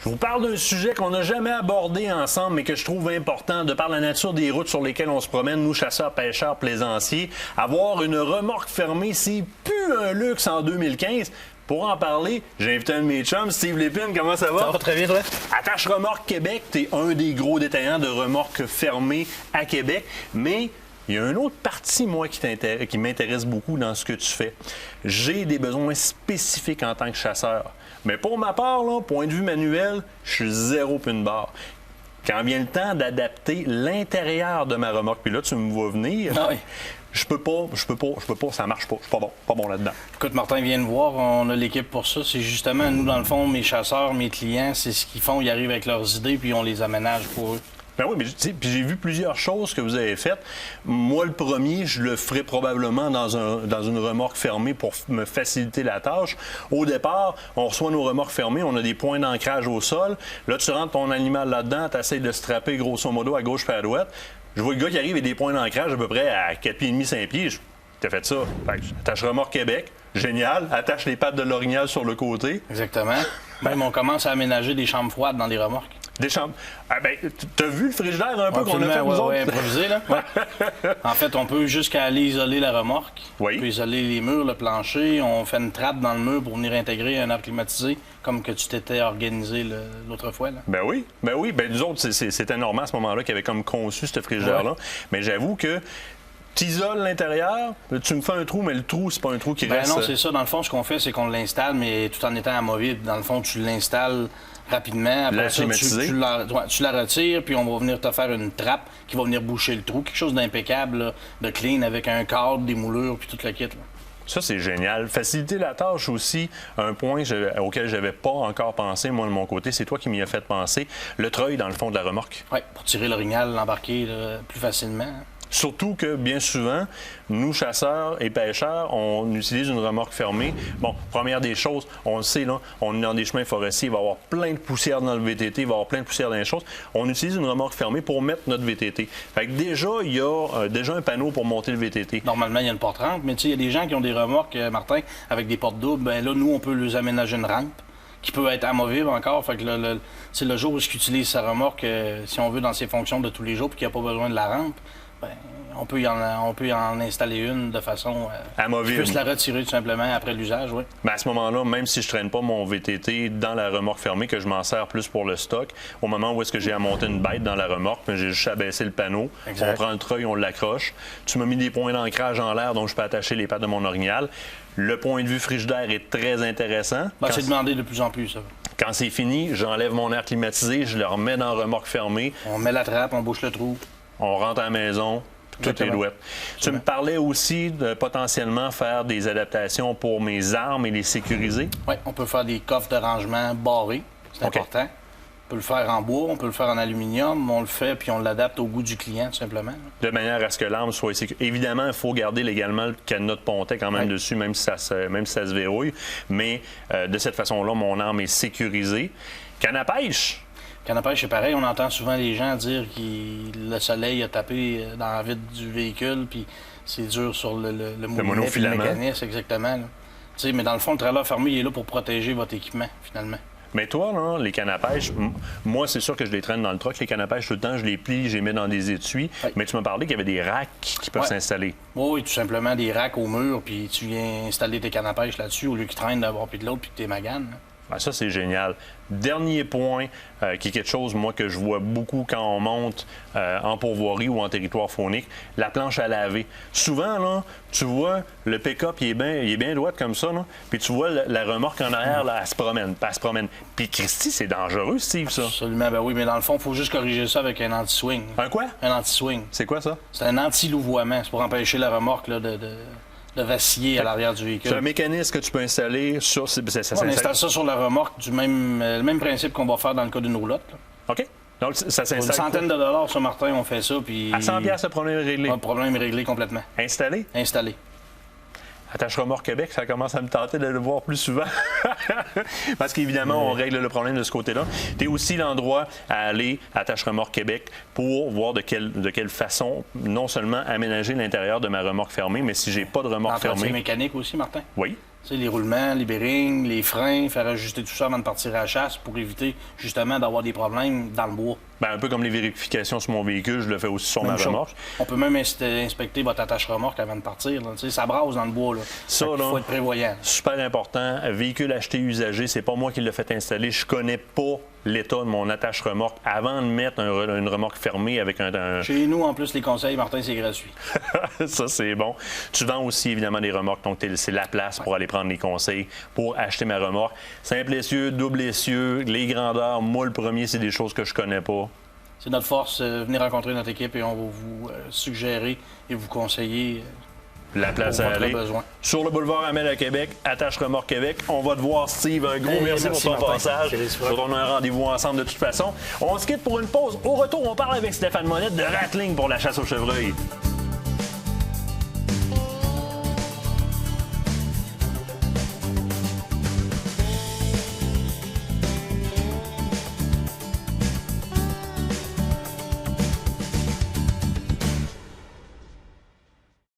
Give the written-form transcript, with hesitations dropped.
Je vous parle d'un sujet qu'on n'a jamais abordé ensemble, mais que je trouve important, de par la nature des routes sur lesquelles on se promène, nous, chasseurs, pêcheurs, plaisanciers. Avoir une remorque fermée, c'est plus un luxe en 2015. Pour en parler, j'ai invité un de mes chums, Steve Lépine. Comment ça va? Ça va très bien, toi? Attache Remorque Québec, tu es un des gros détaillants de remorques fermées à Québec, mais il y a une autre partie, moi, qui m'intéresse beaucoup dans ce que tu fais. J'ai des besoins spécifiques en tant que chasseur. Mais pour ma part, là, point de vue manuel, je suis zéro pin barre. Quand vient le temps d'adapter l'intérieur de ma remorque, puis là, tu me vois venir, oui. je peux pas, ça marche pas. Je suis pas bon là-dedans. Écoute, Martin vient de voir, on a l'équipe pour ça. C'est justement, nous, dans le fond, mes chasseurs, mes clients, c'est ce qu'ils font. Ils arrivent avec leurs idées, puis on les aménage pour eux. Ben oui, mais puis j'ai vu plusieurs choses que vous avez faites. Moi, le premier, je le ferai probablement dans une remorque fermée pour me faciliter la tâche. Au départ, on reçoit nos remorques fermées, on a des points d'ancrage au sol. Là, tu rentres ton animal là-dedans, tu essaies de strapper grosso modo à gauche puis à droite. Je vois le gars qui arrive avec des points d'ancrage à peu près à 4 pieds et demi, 5 pieds. T'as fait ça. Fait que attache Remorque Québec. Génial. Attache les pattes de l'orignal sur le côté. Exactement. Même on commence à aménager des chambres froides dans les remorques. Des chambres. Ah ben, t'as vu le frigidaire un peu qu'on a fait nous autres? Oui, improvisé, là. Ouais. En fait, on peut jusqu'à aller isoler la remorque. Oui. On peut isoler les murs, le plancher. On fait une trappe dans le mur pour venir intégrer un air climatisé, comme que tu t'étais organisé l'autre fois, là. Ben oui. Ben nous autres, c'était normal à ce moment-là qu'il avait comme conçu ce frigidaire-là. Ouais. Mais j'avoue que tu isoles l'intérieur, tu me fais un trou, mais le trou, c'est pas un trou qui reste... Non, c'est ça. Dans le fond, ce qu'on fait, c'est qu'on l'installe, mais tout en étant amovible. Dans le fond, tu l'installes rapidement. Après ça, tu la retires, puis on va venir te faire une trappe qui va venir boucher le trou. Quelque chose d'impeccable, là, de clean, avec un cadre, des moulures, puis tout le kit, là. Ça, c'est génial. Faciliter la tâche aussi, un point auquel je n'avais pas encore pensé, moi, de mon côté, c'est toi qui m'y as fait penser. Le treuil dans le fond de la remorque. Oui, pour tirer l'orignal, l'embarquer plus facilement. Surtout que, bien souvent, nous, chasseurs et pêcheurs, on utilise une remorque fermée. Bon, première des choses, on le sait, là, on est dans des chemins forestiers, il va y avoir plein de poussière dans le VTT, il va y avoir plein de poussière dans les choses. On utilise une remorque fermée pour mettre notre VTT. Fait que déjà, il y a déjà un panneau pour monter le VTT. Normalement, il y a une porte-rampe, mais tu sais, il y a des gens qui ont des remorques, Martin, avec des portes doubles. Bien là, nous, on peut les aménager une rampe qui peut être amovible encore. Fait que le jour où il utilise sa remorque, si on veut, dans ses fonctions de tous les jours, puis qu'il n'y a pas besoin de la rampe, bien, on peut y en installer une de façon amovible. Je puisse la retirer tout simplement après l'usage, oui. Bien, à ce moment-là, même si je ne traîne pas mon VTT dans la remorque fermée, que je m'en sers plus pour le stock, au moment où est-ce que j'ai à monter une bête dans la remorque, j'ai juste à baisser le panneau, exact. On prend le treuil, on l'accroche. Tu m'as mis des points d'ancrage en l'air, donc je peux attacher les pattes de mon orignal. Le point de vue frigidaire est très intéressant. Ben, c'est demandé de plus en plus, ça. Quand c'est fini, j'enlève mon air climatisé, je le remets dans la remorque fermée. On met la trappe, on bouche le trou. On rentre à la maison. Tout est douette. Tu me parlais aussi de potentiellement faire des adaptations pour mes armes et les sécuriser? Oui, on peut faire des coffres de rangement barrés. C'est important. On peut le faire en bois, on peut le faire en aluminium. On le fait puis on l'adapte au goût du client, tout simplement. De manière à ce que l'arme soit sécurisée. Évidemment, il faut garder légalement le cadenas de pontet quand même dessus, même si ça se verrouille. Mais de cette façon-là, mon arme est sécurisée. Canne à pêche? Canne à pêche, c'est pareil. On entend souvent les gens dire que le soleil a tapé dans la vitre du véhicule, puis c'est dur sur le monofilament. Le mécanisme, exactement. Mais dans le fond, le trailer fermé, il est là pour protéger votre équipement, finalement. Mais toi, là, les cannes à pêche, moi, c'est sûr que je les traîne dans le truck. Les cannes à pêche, tout le temps, je les plie, je les mets dans des étuis. Oui. Mais tu m'as parlé qu'il y avait des racks qui peuvent s'installer. Oui, tout simplement des racks au mur, puis tu viens installer tes cannes à pêche là-dessus au lieu qu'ils traînent d'un bord puis de l'autre, puis que t'es maganes. Ah, ça, c'est génial. Dernier point, qui est quelque chose, moi, que je vois beaucoup quand on monte en pourvoirie ou en territoire faunique, la planche à laver. Souvent, là, tu vois, le pick-up, il est bien droit comme ça, là, puis tu vois la remorque en arrière, là, elle se promène. Puis Christy, c'est dangereux, Steve, ça. Absolument, ben oui, mais dans le fond, il faut juste corriger ça avec un anti-swing. Un quoi? Un anti-swing. C'est quoi, ça? C'est un anti-louvoiement. C'est pour empêcher la remorque là, de vaciller à l'arrière du véhicule. C'est un mécanisme que tu peux installer sur... On installe ça sur la remorque, le même principe qu'on va faire dans le cas d'une roulotte. Là. OK. Donc, ça s'installe. Une centaine de dollars sur Martin, on fait ça. Puis... À 100$, le problème est réglé. Le problème est réglé complètement. Installé? Installé. Attache Remorque Québec, ça commence à me tenter de le voir plus souvent. Parce qu'évidemment, on règle le problème de ce côté-là. Tu es aussi l'endroit à aller, Attache Remorque Québec, pour voir de quelle façon, non seulement aménager l'intérieur de ma remorque fermée, mais si j'ai pas de remorque fermée... mécanique aussi, Martin? Oui. Tu sais, les roulements, les bearings, les freins, faire ajuster tout ça avant de partir à la chasse pour éviter justement d'avoir des problèmes dans le bois. Ben, un peu comme les vérifications sur mon véhicule, je le fais aussi sur ma remorque. On peut même inspecter votre attache remorque avant de partir. Là. Tu sais, ça brasse dans le bois. Là. Ça, il faut être prévoyant. Super important. Véhicule acheté usagé, c'est pas moi qui l'ai fait installer. Je connais pas l'état de mon attache remorque avant de mettre une remorque fermée avec un... Chez nous, en plus, les conseils, Martin, c'est gratuit. Ça, c'est bon. Tu vends aussi, évidemment, des remorques. Donc, c'est la place pour aller prendre les conseils pour acheter ma remorque. Simple essieu, double essieu, les grandeurs. Moi, le premier, c'est des choses que je connais pas. C'est notre force. Venez rencontrer notre équipe et on va vous suggérer et vous conseiller la place à aller. Sur le boulevard Amel à Québec, attache remorque Québec. On va te voir, Steve. Un gros merci pour ton passage. On a un rendez-vous ensemble de toute façon. On se quitte pour une pause. Au retour, on parle avec Stéphane Monette de Rattling pour la chasse aux chevreuils.